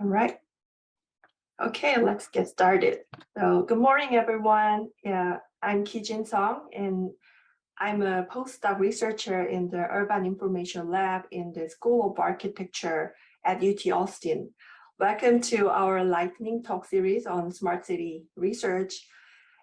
All right. Okay, let's get started. So good morning, everyone. Yeah, I'm Kijin Song, and I'm a postdoc researcher in the Urban Information Lab in the School of Architecture at UT Austin. Welcome to our lightning talk series on smart city research.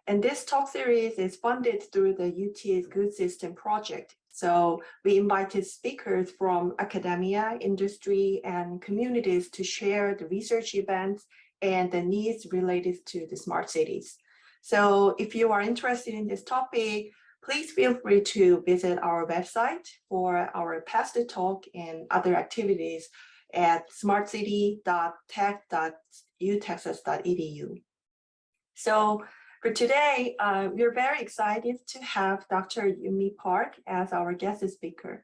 And this talk series is funded through the UT's Good System project. So we invited speakers from academia, industry, and communities to share the research events and the needs related to the smart cities. So if you are interested in this topic, please feel free to visit our website for our past talk and other activities at smartcity.tech.utexas.edu. So for today, we're very excited to have Dr. Yumi Park as our guest speaker.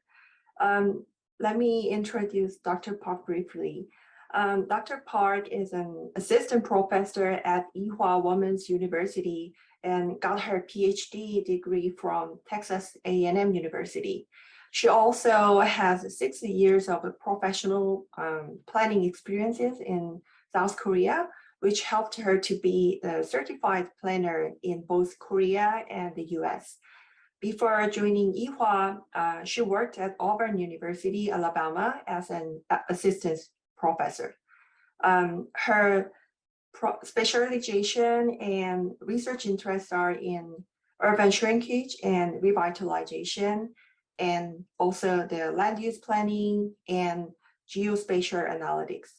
Let me introduce Dr. Park briefly. Dr. Park is an assistant professor at Ewha Women's University and got her PhD degree from Texas A&M University. She also has 6 years of professional planning experiences in South Korea, which helped her to be a certified planner in both Korea and the US. Before joining Ewha, she worked at Auburn University, Alabama as an assistant professor. Her specialization and research interests are in urban shrinkage and revitalization, and also the land use planning and geospatial analytics.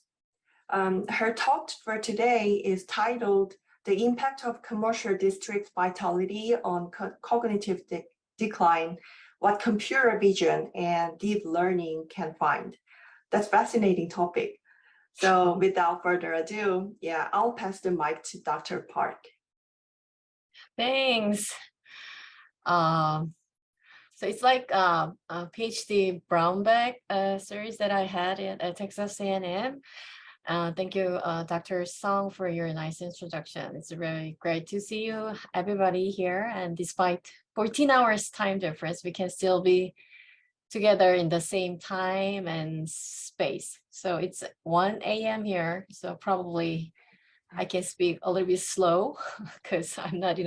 Her talk for today is titled The Impact of Commercial District Vitality on Cognitive Decline, What Computer Vision and Deep Learning Can Find. That's a fascinating topic. So without further ado, I'll pass the mic to Dr. Park. Thanks. So it's like a PhD brown bag series that I had at Texas A&M. Thank you, Dr. Song, for your nice introduction. It's really great to see you, everybody here. And despite 14 hours time difference, we can still be together in the same time and space. So it's 1 a.m. here. So probably I can speak a little bit slow because I'm not,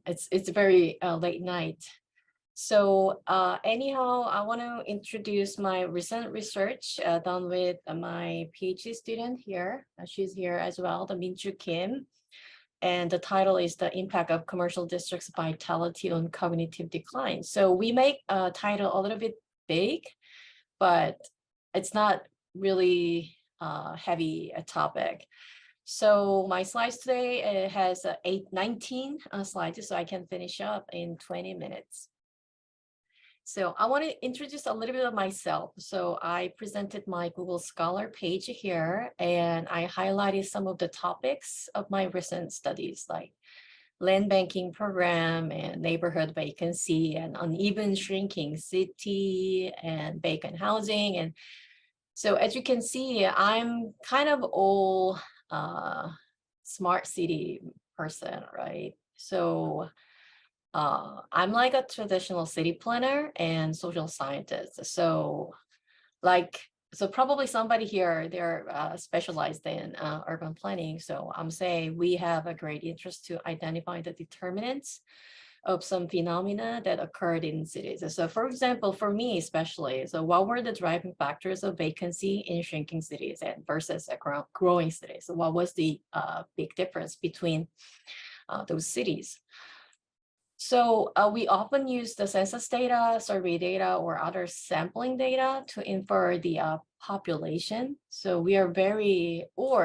it's very late night. So anyhow, I want to introduce my recent research done with my PhD student here. She's here as well, the Minju Kim. And the title is The Impact of Commercial Districts Vitality on Cognitive Decline. So we make a title a little bit big, but it's not really heavy a topic. So my slides today has 19 slides, so I can finish up in 20 minutes. So I want to introduce a little bit of myself. So I presented my Google Scholar page here, and I highlighted some of the topics of my recent studies, like land banking program and neighborhood vacancy and uneven shrinking city and vacant housing. And so as you can see, I'm kind of all smart city person, right? So I'm like a traditional city planner and social scientist. So probably somebody here, they're specialized in urban planning. So I'm saying we have a great interest to identify the determinants of some phenomena that occurred in cities. So for example, for me especially, so what were the driving factors of vacancy in shrinking cities and versus growing cities? So what was the big difference between those cities? So we often use the census data, survey data, or other sampling data to infer the population. So we are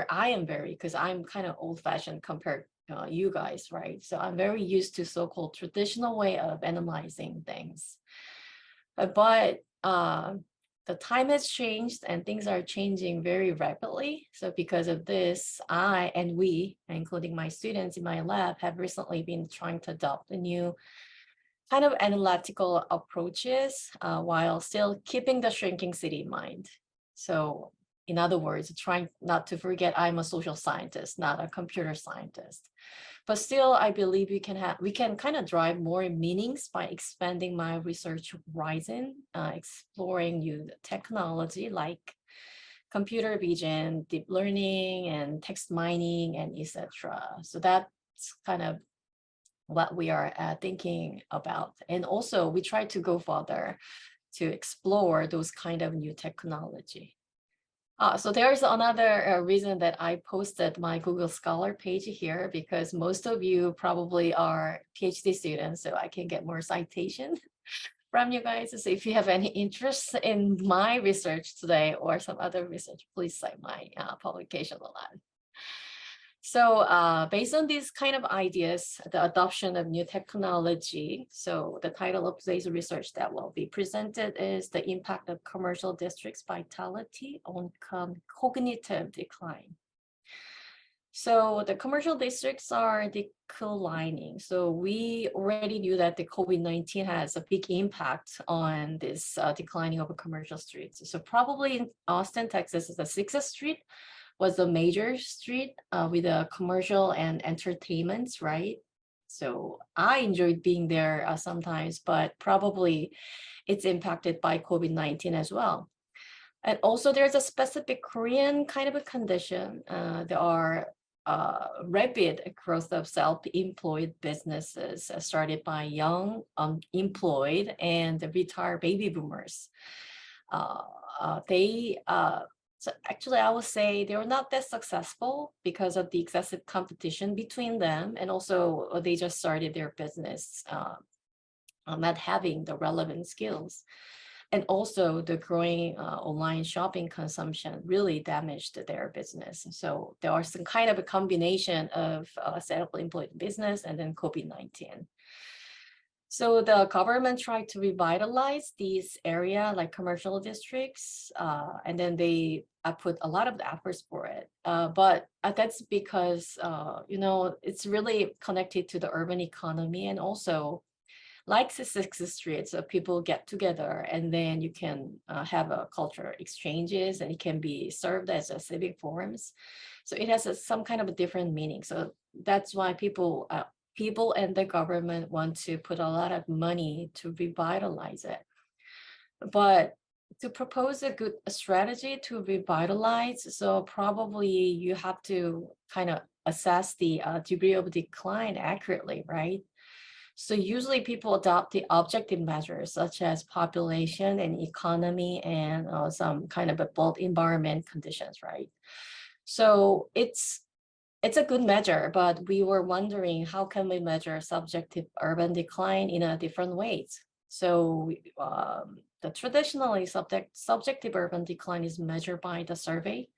I am very, because I'm kind of old-fashioned compared you guys, right? So I'm very used to so-called traditional way of analyzing things. But the time has changed and things are changing very rapidly. So because of this, I and we, including my students in my lab, have recently been trying to adopt a new kind of analytical approaches while still keeping the shrinking city in mind. So in other words, trying not to forget I'm a social scientist, not a computer scientist. But still, I believe we can kind of drive more meanings by expanding my research horizon, exploring new technology like computer vision, deep learning, and text mining, and etc. So that's kind of what we are thinking about. And also we try to go further to explore those kind of new technology. So there's another reason that I posted my Google Scholar page here, because most of you probably are PhD students, so I can get more citation from you guys. So if you have any interest in my research today or some other research, please cite my publication a lot. So based on these kind of ideas, the adoption of new technology. So the title of today's research that will be presented is the impact of commercial districts' vitality on cognitive decline. So the commercial districts are declining. So we already knew that the COVID-19 has a big impact on this declining of commercial streets. So probably in Austin, Texas, the 6th Street was a major street with a commercial and entertainments, right? So I enjoyed being there sometimes, but probably it's impacted by COVID-19 as well. And also there's a specific Korean kind of a condition. There are rapid growth of self-employed businesses started by young unemployed and retired baby boomers. So actually, I would say they were not that successful because of the excessive competition between them, and also they just started their business not having the relevant skills. And also the growing online shopping consumption really damaged their business. So there are some kind of a combination of self-employed business and then COVID-19. So the government tried to revitalize these area like commercial districts, and then they put a lot of efforts for it. But that's because, it's really connected to the urban economy, and also like the Sixth Street, so people get together and then you can have a cultural exchanges, and it can be served as a civic forums. So it has some kind of a different meaning. So that's why people and the government want to put a lot of money to revitalize it. But to propose a good strategy to revitalize, so probably you have to kind of assess the degree of decline accurately, right? So usually people adopt the objective measures such as population and economy and some kind of a built environment conditions, right? So it's a good measure, but we were wondering how can we measure subjective urban decline in a different ways? So the traditionally subjective urban decline is measured by the survey.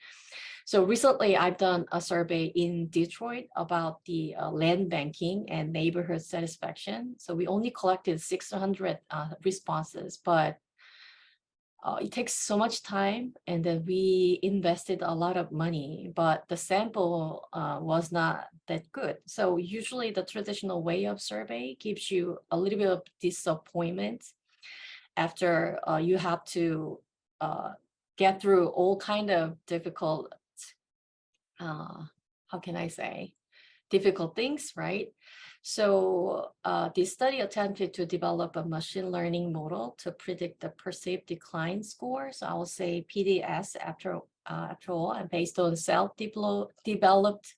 So recently I've done a survey in Detroit about the land banking and neighborhood satisfaction. So we only collected 600 responses, but it takes so much time, and then we invested a lot of money, but the sample was not that good. So usually the traditional way of survey gives you a little bit of disappointment after you have to get through all kind of difficult, how can I say, difficult things, right? So this study attempted to develop a machine learning model to predict the perceived decline score. So I will say PDS after all, and based on self-developed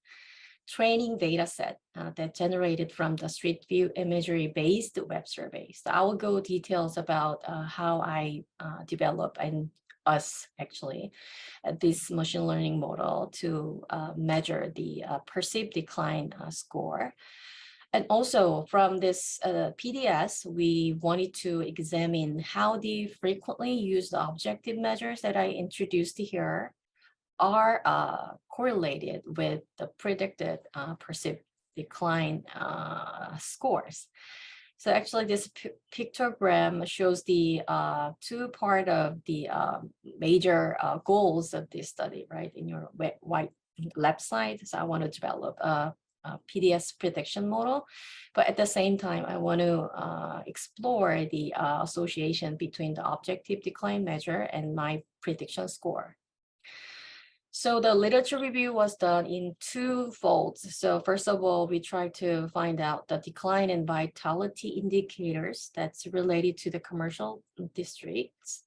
training data set that generated from the Street View imagery-based web survey. So I will go details about how I develop and us actually this machine learning model to measure the perceived decline score. And also from this PDS, we wanted to examine how the frequently used objective measures that I introduced here are correlated with the predicted perceived decline scores. So actually this pictogram shows the two part of the major goals of this study, right, in your white left side. So I want to develop a PDS prediction model, but at the same time, I want to explore the association between the objective decline measure and my prediction score. So the literature review was done in two folds. So first of all, we tried to find out the decline in vitality indicators that's related to the commercial districts.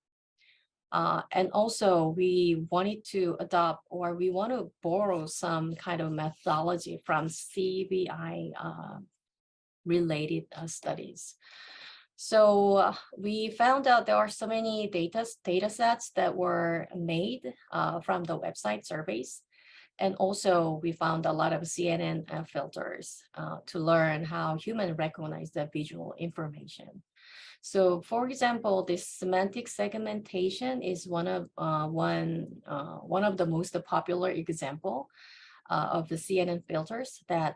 And also we wanted to adopt, or we want to borrow some kind of methodology from CBI related studies. So we found out there are so many data sets that were made from the website surveys. And also we found a lot of CNN filters to learn how humans recognize the visual information. So for example, this semantic segmentation is one of the most popular example of the CNN filters that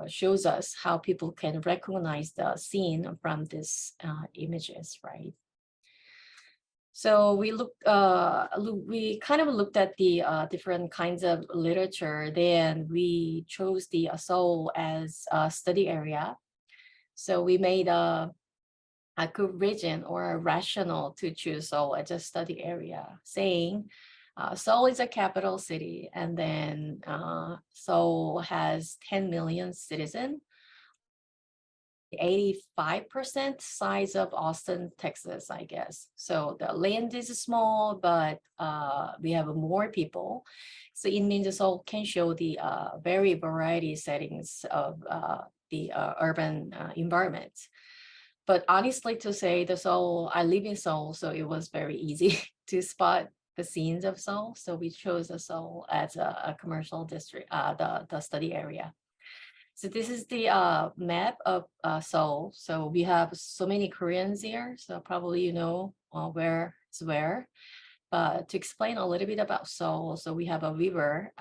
shows us how people can recognize the scene from these images, right? So we kind of looked at the different kinds of literature. Then we chose the Seoul as a study area. So we made a good reason or a rationale to choose Seoul as a study area, saying Seoul is a capital city, and then Seoul has 10 million citizens, 85% size of Austin, Texas, I guess. So the land is small, but we have more people. So it means Seoul can show the very variety settings of the urban environment. But honestly to say, I live in Seoul, so it was very easy to spot the scenes of Seoul. So we chose the Seoul as a commercial district, the study area. So this is the map of Seoul. So we have so many Koreans here. So probably you know where it's where. But to explain a little bit about Seoul, so we have a river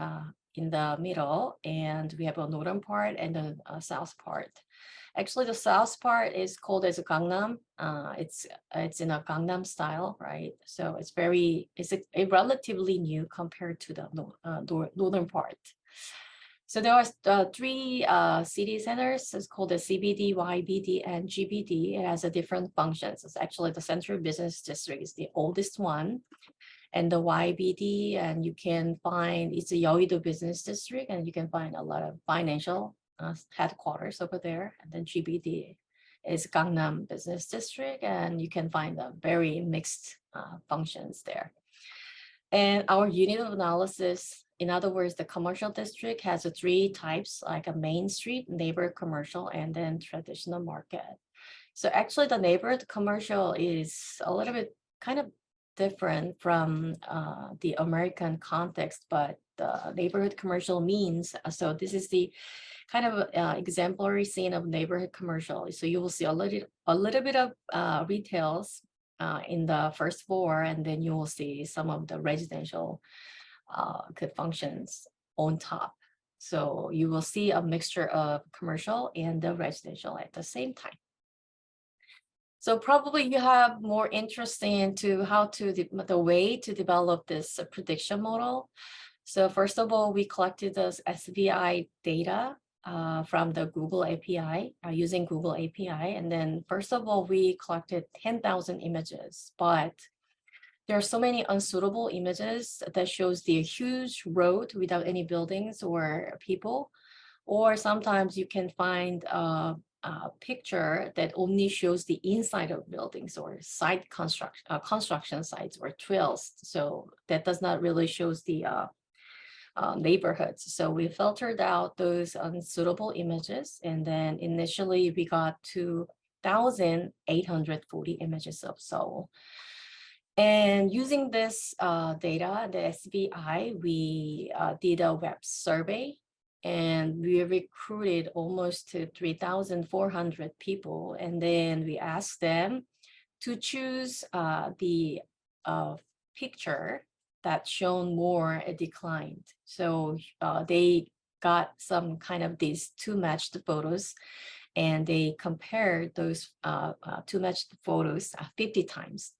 in the middle, and we have a northern part and the south part. Actually, the south part is called as Gangnam. It's in a Gangnam style, right? So it's a relatively new compared to the northern part. So there are three city centers. It's called the CBD, YBD, and GBD. It has a different functions. It's actually the Central Business District is the oldest one. And the YBD, and you can find, it's a Yeouido Business District, and you can find a lot of financial headquarters over there. And then GBD is Gangnam Business District, and you can find the very mixed functions there. And our unit of analysis, in other words, the commercial district has three types, like a main street, neighborhood commercial, and then traditional market. So actually the neighborhood commercial is a little bit kind of different from the American context, but the neighborhood commercial means, so this is the kind of exemplary scene of neighborhood commercial. So you will see a little bit of retails in the first floor, and then you will see some of the residential good functions on top. So you will see a mixture of commercial and the residential at the same time. So probably you have more interest into how to the way to develop this prediction model. So first of all, we collected this SVI data from the Google API, using Google API. And then first of all, we collected 10,000 images, but there are so many unsuitable images that shows the huge road without any buildings or people. Or sometimes you can find a picture that only shows the inside of buildings or site construction sites or trails. So that does not really shows the neighborhoods. So we filtered out those unsuitable images, and then initially we got 2,840 images of Seoul. And using this data, the SBI, we did a web survey, and we recruited almost to 3,400 people. And then we asked them to choose the picture that shown more declined. So they got some kind of these two matched photos, and they compared those two matched photos 50 times.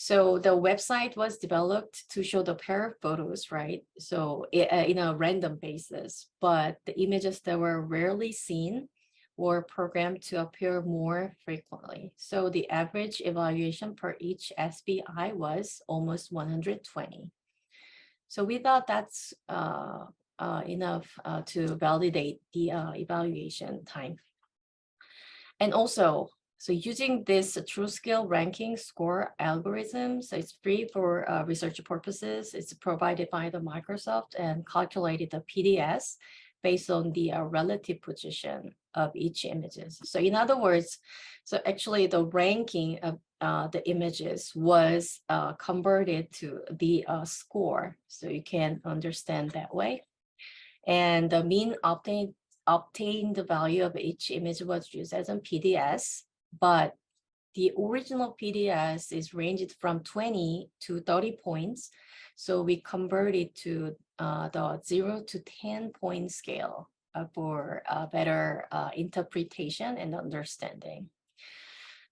So the website was developed to show the pair of photos, right? So in a random basis, but the images that were rarely seen were programmed to appear more frequently. So the average evaluation per each SBI was almost 120. So we thought that's enough to validate the evaluation time. And also, So using this TrueScale ranking score algorithm, so it's free for research purposes. It's provided by the Microsoft and calculated the PDS based on the relative position of each images. So in other words, so actually the ranking of the images was converted to the score. So you can understand that way. And the mean obtained value of each image was used as a PDS, but the original PDS is ranged from 20 to 30 points. So we converted to the 0 to 10 point scale for better interpretation and understanding.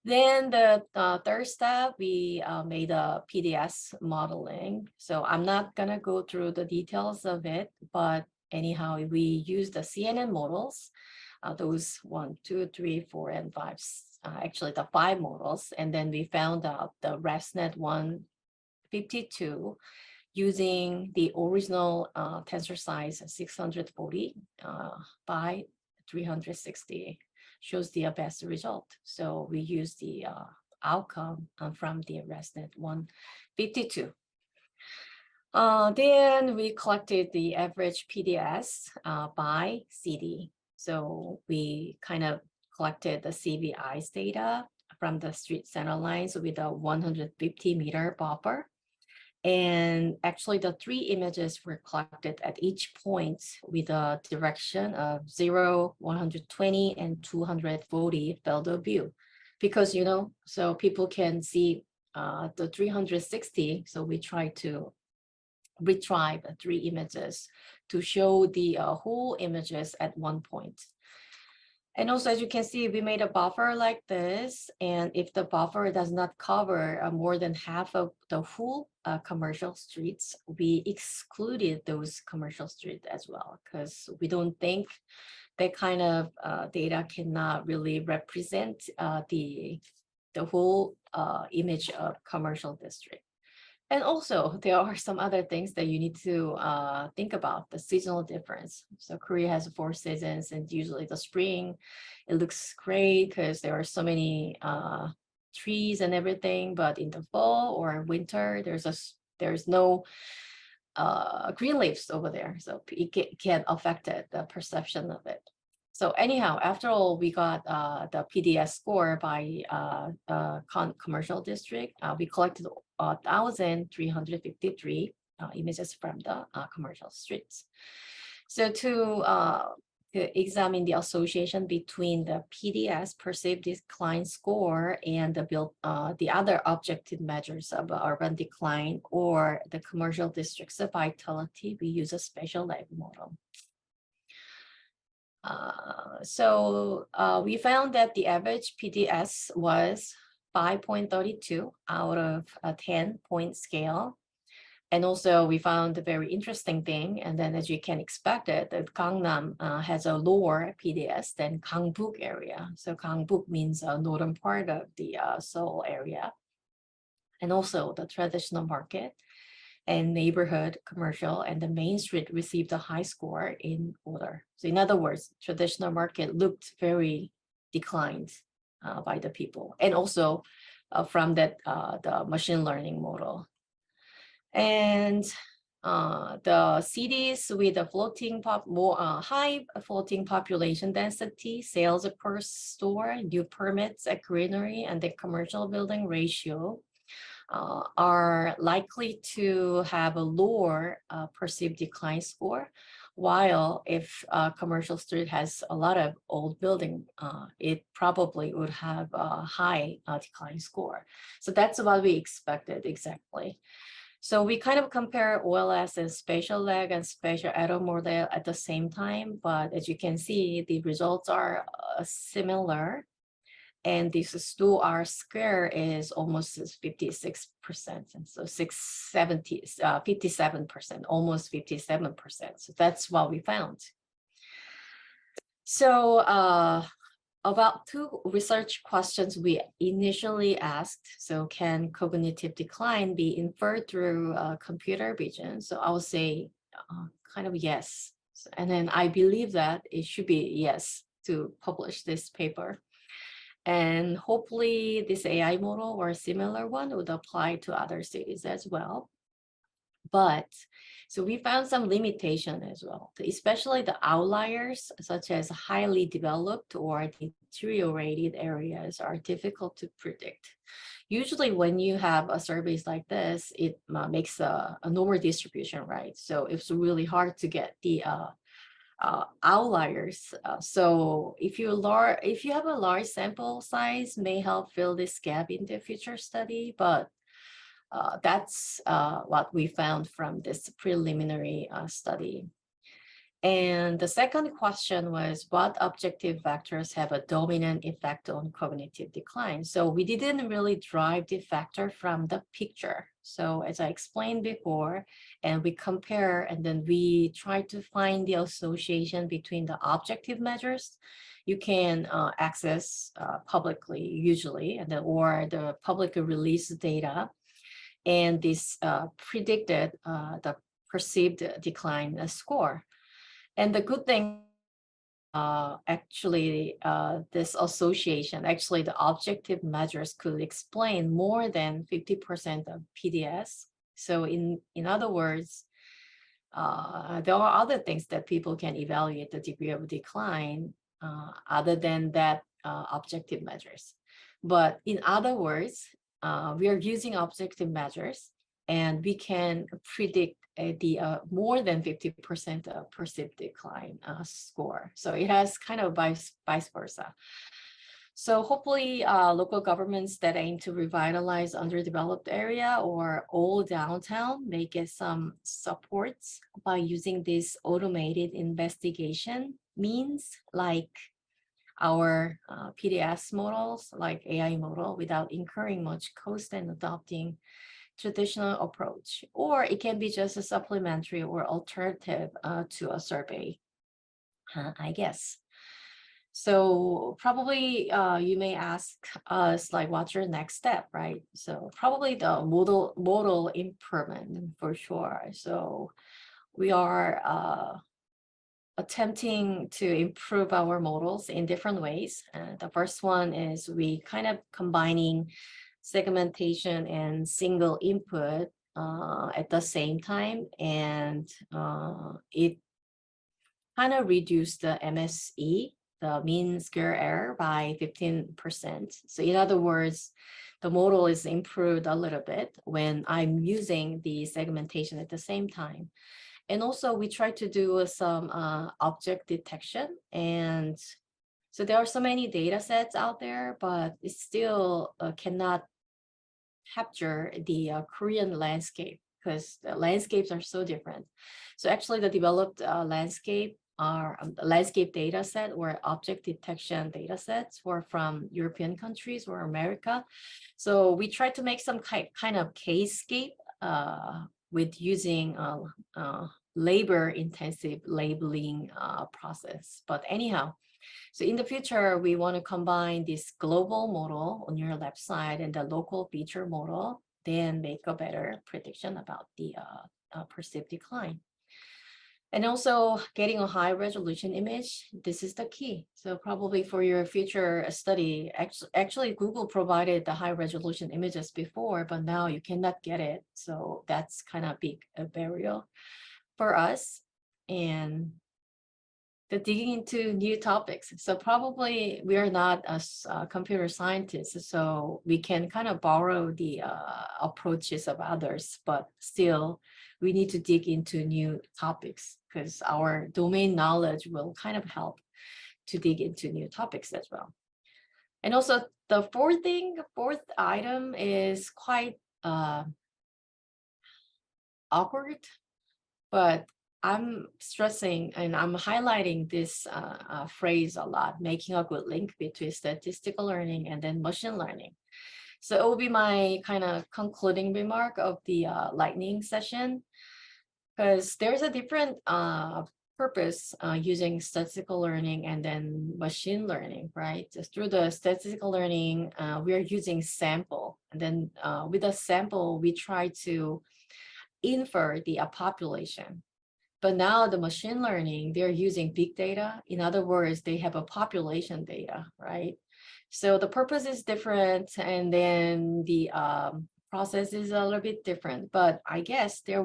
Then the third step, we made a PDS modeling. So I'm not gonna go through the details of it, but anyhow, we use the CNN models, those 1, 2, 3, 4, and 5, actually the 5 models. And then we found out the ResNet 152 using the original tensor size 640 by 360 shows the best result. So we use the outcome from the ResNet 152. Then we collected the average PDS by CD. So we kind of collected the CVI's data from the street center lines with a 150-meter buffer. And actually the 3 images were collected at each point with a direction of 0, 120, and 240 field of view. Because, you know, so people can see the 360, so we try to retrieve 3 images to show the whole images at one point. And also, as you can see, we made a buffer like this. And if the buffer does not cover more than half of the whole commercial streets, we excluded those commercial streets as well, because we don't think that kind of data cannot really represent the whole image of commercial district. And also, there are some other things that you need to think about, the seasonal difference. So Korea has 4 seasons, and usually the spring, it looks great because there are so many trees and everything. But in the fall or winter, there's no green leaves over there. So it can affect the perception of it. So anyhow, after all, we got the PDS score by commercial district. We collected 1,353 images from the commercial streets. So to examine the association between the PDS perceived decline score and the other objective measures of urban decline or the commercial district's vitality, we use a spatial lag model. So we found that the average PDS was 5.32 out of a 10-point scale. And also we found a very interesting thing. And then as you can expect it, that Gangnam has a lower PDS than Gangbuk area. So Gangbuk means northern part of the Seoul area. And also the traditional market and neighborhood, commercial, and the main street received a high score in order. So in other words, traditional market looked very declined by the people, and also from that the machine learning model. And the cities with a floating high floating population density, sales per store, new permits at greenery, and the commercial building ratio are likely to have a lower perceived decline score, while if commercial street has a lot of old building, it probably would have a high decline score. So that's what we expected exactly. So we kind of compare OLS and spatial lag and spatial error model at the same time, but as you can see, the results are similar. And this STU-R square is almost 56%, and so 57%, almost 57%. So that's what we found. So about 2 research questions we initially asked. So can cognitive decline be inferred through computer vision? So I would say kind of yes. And then I believe that it should be yes to publish this paper. And hopefully this AI model or a similar one would apply to other cities as well. But so we found some limitation as well, especially the outliers, such as highly developed or deteriorated areas are difficult to predict. Usually when you have a surveys like this, it makes a normal distribution, right? So it's really hard to get the outliers. So if you have a large sample size, may help fill this gap in the future study, but that's what we found from this preliminary study. And the second question was, what objective factors have a dominant effect on cognitive decline? So we didn't really drive the factor from the picture. So as I explained before, and we compare, and then we try to find the association between the objective measures you can access publicly usually, and then, or the publicly released data, and this predicted the perceived decline score. And the good thing, this association, actually the objective measures could explain more than 50% of PDS. So in other words, there are other things that people can evaluate the degree of decline other than that objective measures. But in other words, we are using objective measures and we can predict the more than 50% perceived decline score. So it has kind of vice versa. So hopefully local governments that aim to revitalize underdeveloped area or old downtown may get some supports by using this automated investigation means like our PDS models, like AI model, without incurring much cost and adopting traditional approach, or it can be just a supplementary or alternative to a survey, I guess. So probably you may ask us like, what's your next step, right? So probably the model improvement for sure. So we are attempting to improve our models in different ways. The first one is we kind of combining segmentation and single input at the same time, and it kind of reduced the MSE, the mean square error, by 15%. So in other words, the model is improved a little bit when I'm using the segmentation at the same time. And also we try to do some object detection. And so there are so many data sets out there, but it still cannot capture the Korean landscape because the landscapes are so different. So actually the developed landscape data set or object detection data sets were from European countries or America. So we tried to make some kind of case-scape with using labor intensive labeling process. But anyhow, so in the future, we want to combine this global model on your left side and the local feature model, then make a better prediction about the perceived decline. And also getting a high resolution image, this is the key. So probably for your future study, actually Google provided the high resolution images before, but now you cannot get it. So that's kind of big a barrier for us. And the digging into new topics. So probably we are not as computer scientists, so we can kind of borrow the approaches of others, but still we need to dig into new topics because our domain knowledge will kind of help to dig into new topics as well. And also the fourth item is quite awkward, but I'm stressing and I'm highlighting this phrase a lot, making a good link between statistical learning and then machine learning. So it will be my kind of concluding remark of the lightning session, because there's a different purpose using statistical learning and then machine learning, right? Just through the statistical learning, we are using sample, and then with a sample, we try to infer the population. But now the machine learning, they're using big data. In other words, they have a population data, right? So the purpose is different, and then the process is a little bit different. But I guess they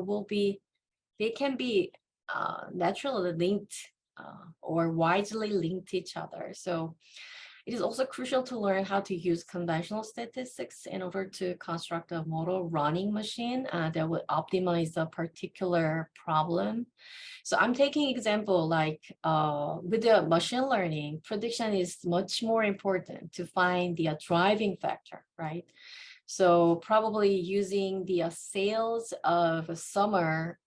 can be naturally linked or widely linked to each other. So it is also crucial to learn how to use conventional statistics in order to construct a model running machine that would optimize a particular problem. So I'm taking example like with the machine learning, prediction is much more important to find the driving factor, right? So probably using the sales of summer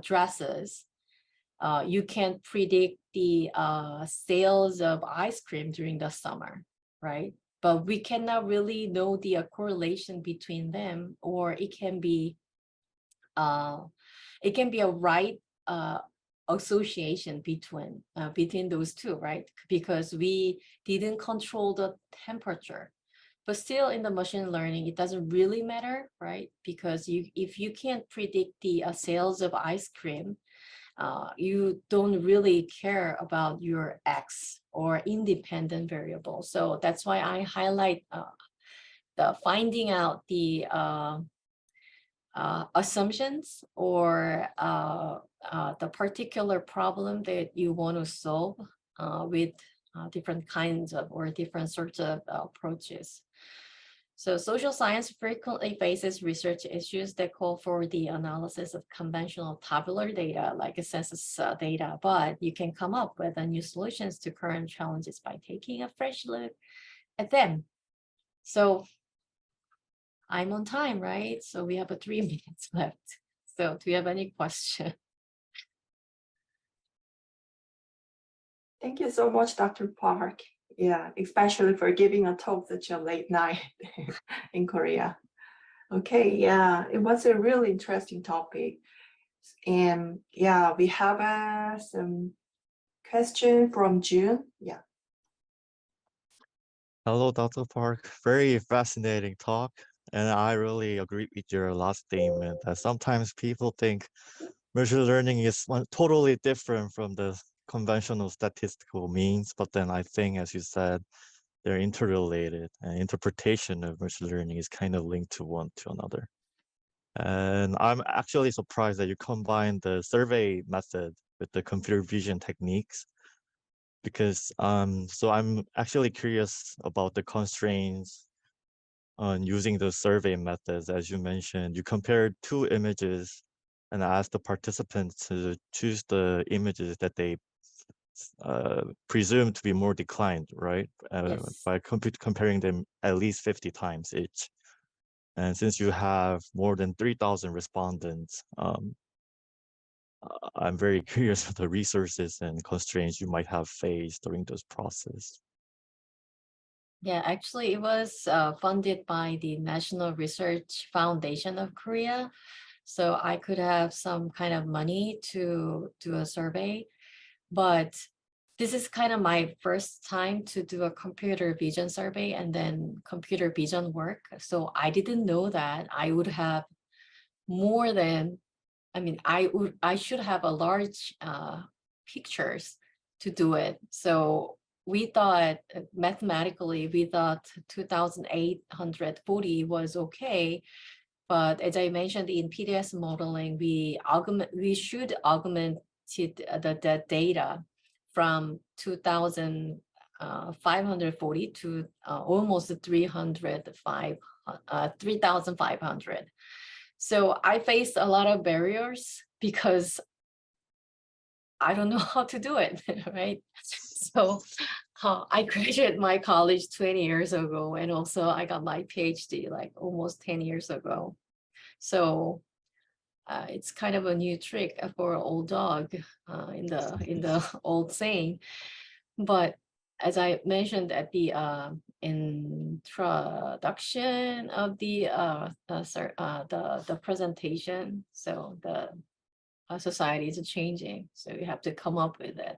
dresses, you can predict the sales of ice cream during the summer, right? But we cannot really know the correlation between them, or it can be a right association between those two, right? Because we didn't control the temperature. But still in the machine learning, it doesn't really matter, right? Because if you can't predict the sales of ice cream, you don't really care about your X or independent variable. So that's why I highlight the finding out the assumptions or the particular problem that you want to solve with different kinds of or different sorts of approaches. So social science frequently faces research issues that call for the analysis of conventional tabular data like census data, but you can come up with new solutions to current challenges by taking a fresh look at them. So I'm on time, right? So we have 3 minutes left. So do you have any question? Thank you so much, Dr. Park. Yeah, especially for giving a talk such a late night in Korea. Okay, yeah, it was a really interesting topic. And yeah, we have some question from June. Yeah. Hello, Dr. Park. Very fascinating talk. And I really agree with your last statement that sometimes people think machine learning is totally different from the conventional statistical means. But then I think, as you said, they're interrelated, and interpretation of machine learning is kind of linked to one to another. And I'm actually surprised that you combine the survey method with the computer vision techniques, because so I'm actually curious about the constraints on using the survey methods. As you mentioned, you compared 2 images and asked the participants to choose the images that they presumed to be more declined, right? Yes. By comparing them at least 50 times each. And since you have more than 3,000 respondents, I'm very curious of the resources and constraints you might have faced during this process. Yeah, actually, it was funded by the National Research Foundation of Korea. So I could have some kind of money to do a survey. But this is kind of my first time to do a computer vision survey and then computer vision work. So I didn't know that I would have more than, I should have a large pictures to do it. So we thought mathematically, we thought 2,840 was okay. But as I mentioned in PDS modeling, we should augment the data from 2,540 to almost 3,500. So I faced a lot of barriers because I don't know how to do it, right? So I graduated my college 20 years ago, and also I got my PhD like almost 10 years ago. So it's kind of a new trick for an old dog in the old saying. But as I mentioned at the introduction of the presentation, so the society is changing, so you have to come up with it.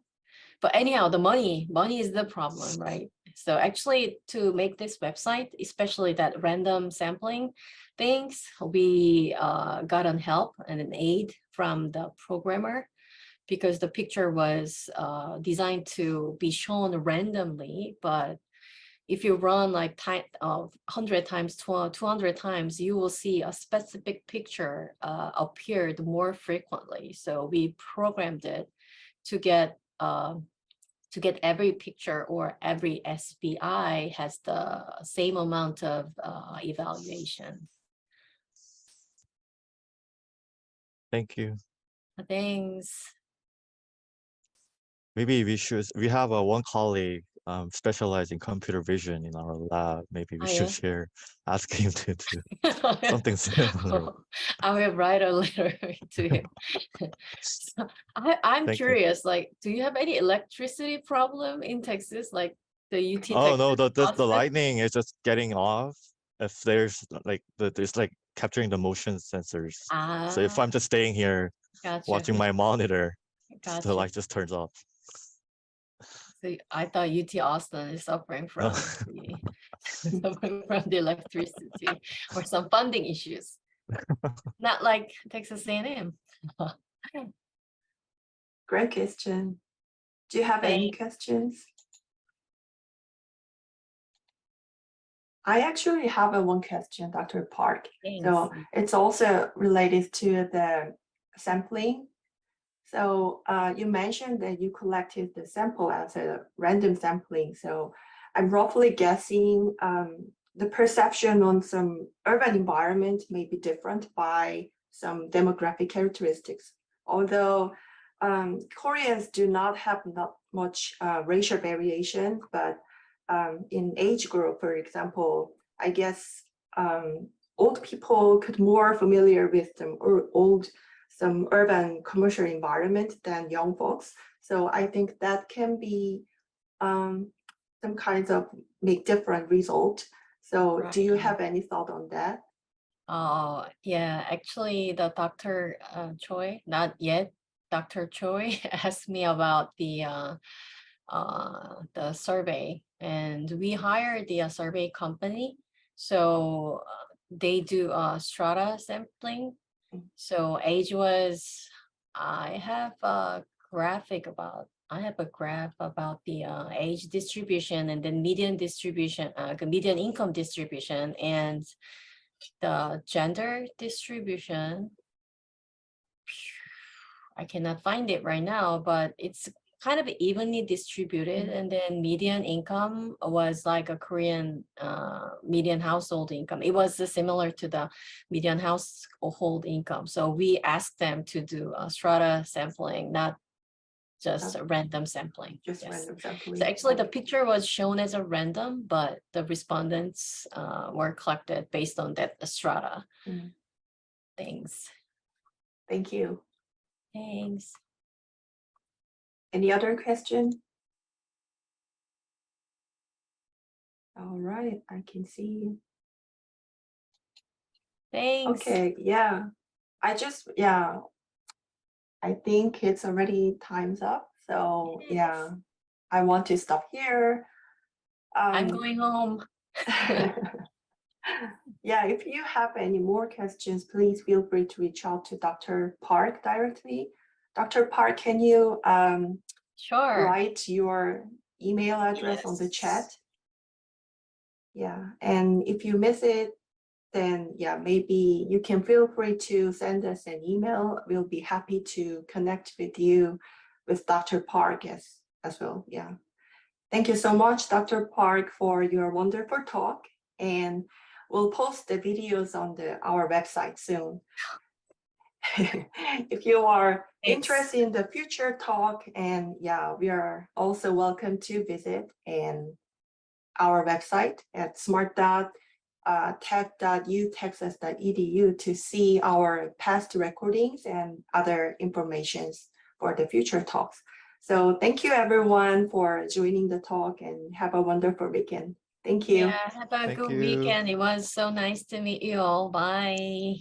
But anyhow, the money is the problem, right? So actually, to make this website, especially that random sampling things, we got an help and an aid from the programmer. because the picture was designed to be shown randomly, but if you run like 100 times, 200 times, you will see a specific picture appeared more frequently. So we programmed it to get every picture or every SBI has the same amount of evaluation. Thank you. Thanks. Maybe we have one colleague specialized in computer vision in our lab. Maybe we Oh, should yeah? share, ask him to do something similar. I will write a letter to him. So I'm Thank you. curious, like, do you have any electricity problem in Texas, like the UT Oh no, the Austin? lightning is just getting off. If there's like there's like capturing the motion sensors. So if I'm just staying here Gotcha. watching my monitor, the Gotcha. light just turns off. So I thought UT Austin is suffering from the electricity or some funding issues. Not like Texas A&M. Great question. Do you have any questions? I actually have one question, Dr. Park. So it's also related to the sampling. So you mentioned that you collected the sample as a random sampling. So I'm roughly guessing the perception on some urban environment may be different by some demographic characteristics. Although Koreans do not have much racial variation, but in age group, for example, I guess old people could more familiar with them or some urban commercial environment than young folks. So I think that can be some kinds of make different result. So do you have any thought on that? Oh, yeah, actually the Dr. Choi, not yet, Dr. Choi asked me about the survey, and we hired the survey company. So they do strata sampling. So age was, I have a graph about the age distribution and then median distribution, median income distribution, and the gender distribution. I cannot find it right now, but it's kind of evenly distributed, and then median income was like a Korean median household income. It was similar to the median household income. So we asked them to do strata sampling, not just random sampling. Just random sampling. So actually the picture was shown as a random, but the respondents were collected based on that strata. Thanks. Thank you. Thanks. Any other question? All right, I can see. Thanks. Okay, yeah. I think it's already time's up. So yeah, I want to stop here. I'm going home. Yeah, if you have any more questions, please feel free to reach out to Dr. Park directly. Dr. Park, can you Sure. write your email address on the chat? Yeah, and if you miss it, then yeah, maybe you can feel free to send us an email. We'll be happy to connect with you with Dr. Park as well. Yeah. Thank you so much, Dr. Park, for your wonderful talk. And we'll post the videos on our website soon. If you are interested in the future talk, and yeah, we are also welcome to visit our website at smart.tech.utexas.edu to see our past recordings and other informations for the future talks. So thank you everyone for joining the talk, and have a wonderful weekend. Thank you. Yeah, have a good weekend. It was so nice to meet you all. Bye.